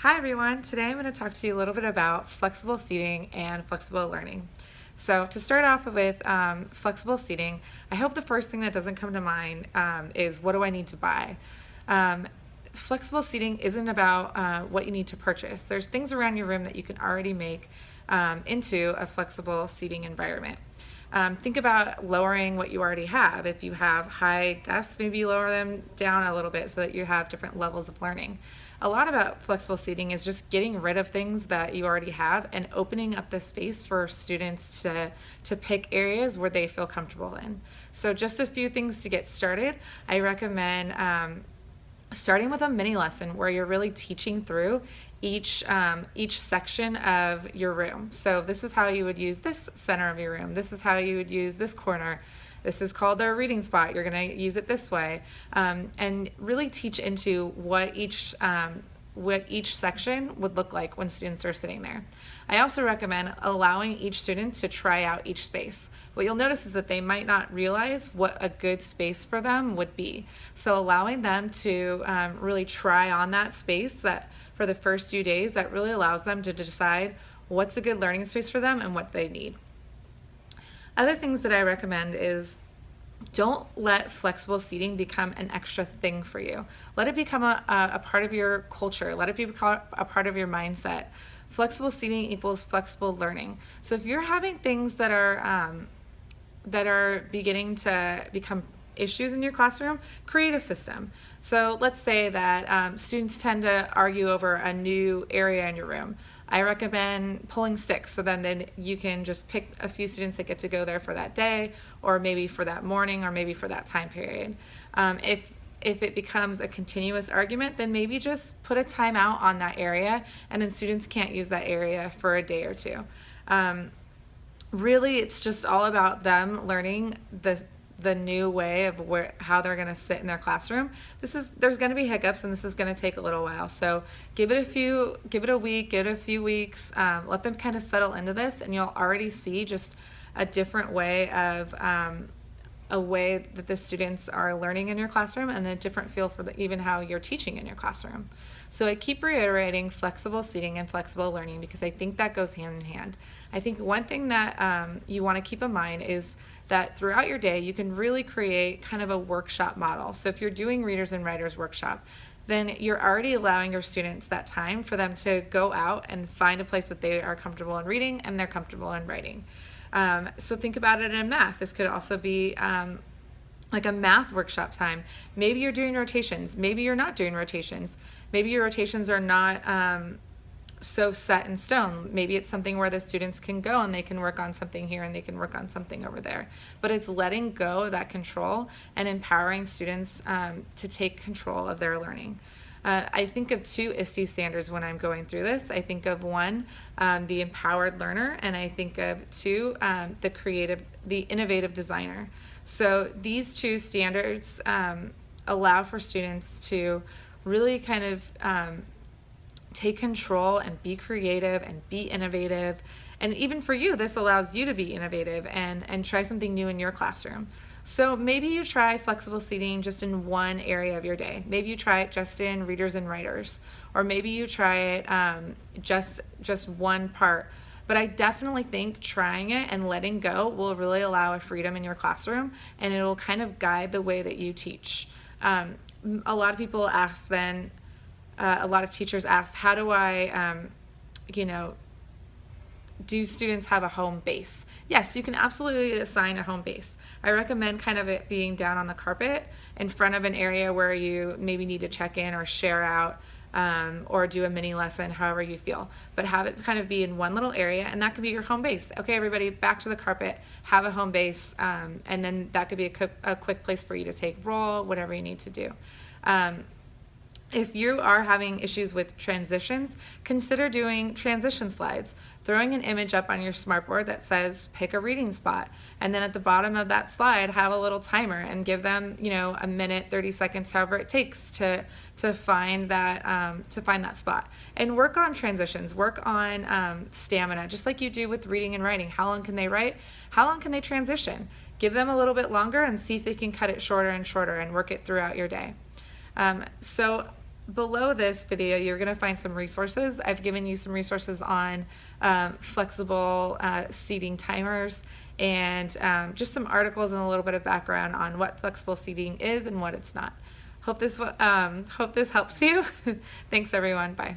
Hi everyone, today I'm going to talk to you a little bit about flexible seating and flexible learning. So to start off with flexible seating, I hope the first thing that doesn't come to mind is what do I need to buy? Um, Flexible seating isn't about what you need to purchase. There's things around your room that you can already make into a flexible seating environment. Think about lowering what you already have. If you have high desks, maybe lower them down a little bit so that you have different levels of learning. A lot about flexible seating is just getting rid of things that you already have and opening up the space for students to pick areas where they feel comfortable in. So just a few things to get started. I recommend starting with a mini lesson where you're really teaching through each section of your room. So this is how you would use this center of your room. This is how you would use this corner. This is called their reading spot. You're going to use it this way, and really teach into what each section would look like when students are sitting there. I also recommend allowing each student to try out each space. What you'll notice is that they might not realize what a good space for them would be. So allowing them to really try on that space that for the first few days, that really allows them to decide what's a good learning space for them and what they need. Other things that I recommend is don't let flexible seating become an extra thing for you. Let it become a part of your culture. Let it become a part of your mindset. Flexible seating equals flexible learning. So if you're having things that are beginning to become issues in your classroom, create a system. So let's say that students tend to argue over a new area in your room. I recommend pulling sticks, so then you can just pick a few students that get to go there for that day, or maybe for that morning, or maybe for that time period. If it becomes a continuous argument, then maybe just put a timeout on that area, and then students can't use that area for a day or two. Really, it's just all about them learning the new way of how they're going to sit in their classroom. There's going to be hiccups, and this is going to take a little while. So give it a week, give it a few weeks, let them kind of settle into this, and you'll already see just a different way of a way that the students are learning in your classroom, and a different feel for even how you're teaching in your classroom. So I keep reiterating flexible seating and flexible learning because I think that goes hand in hand. I think one thing that you want to keep in mind is that throughout your day, you can really create kind of a workshop model. So if you're doing Readers and Writers workshop, then you're already allowing your students that time for them to go out and find a place that they are comfortable in reading and they're comfortable in writing. So think about it in math. This could also be like a math workshop time. Maybe you're doing rotations. Maybe you're not doing rotations. Maybe your rotations are not so set in stone. Maybe it's something where the students can go and they can work on something here and they can work on something over there. But it's letting go of that control and empowering students to take control of their learning. I think of two ISTE standards when I'm going through this. I think of one, the empowered learner, and I think of two, the innovative designer. So these two standards allow for students to really kind of take control and be creative and be innovative. And even for you, this allows you to be innovative and try something new in your classroom. So maybe you try flexible seating just in one area of your day. Maybe you try it just in Readers and Writers, or maybe you try it just one part. But I definitely think trying it and letting go will really allow a freedom in your classroom, and it will kind of guide the way that you teach. A lot of people ask then, a lot of teachers ask, how do I, do students have a home base? Yes, you can absolutely assign a home base. I recommend kind of it being down on the carpet in front of an area where you maybe need to check in or share out or do a mini lesson, however you feel. But have it kind of be in one little area, and that could be your home base. Okay, everybody, back to the carpet, have a home base, and then that could be a quick place for you to take roll, whatever you need to do. If you are having issues with transitions, consider doing transition slides. Throwing an image up on your smartboard that says pick a reading spot, and then at the bottom of that slide have a little timer and give them a minute, 30 seconds, however it takes to find that spot. And work on transitions, work on stamina, just like you do with reading and writing. How long can they write? How long can they transition? Give them a little bit longer and see if they can cut it shorter and shorter and work it throughout your day. So below this video, you're going to find some resources. I've given you some resources on flexible seating timers and just some articles and a little bit of background on what flexible seating is and what it's not. Hope this helps you. Thanks everyone. Bye.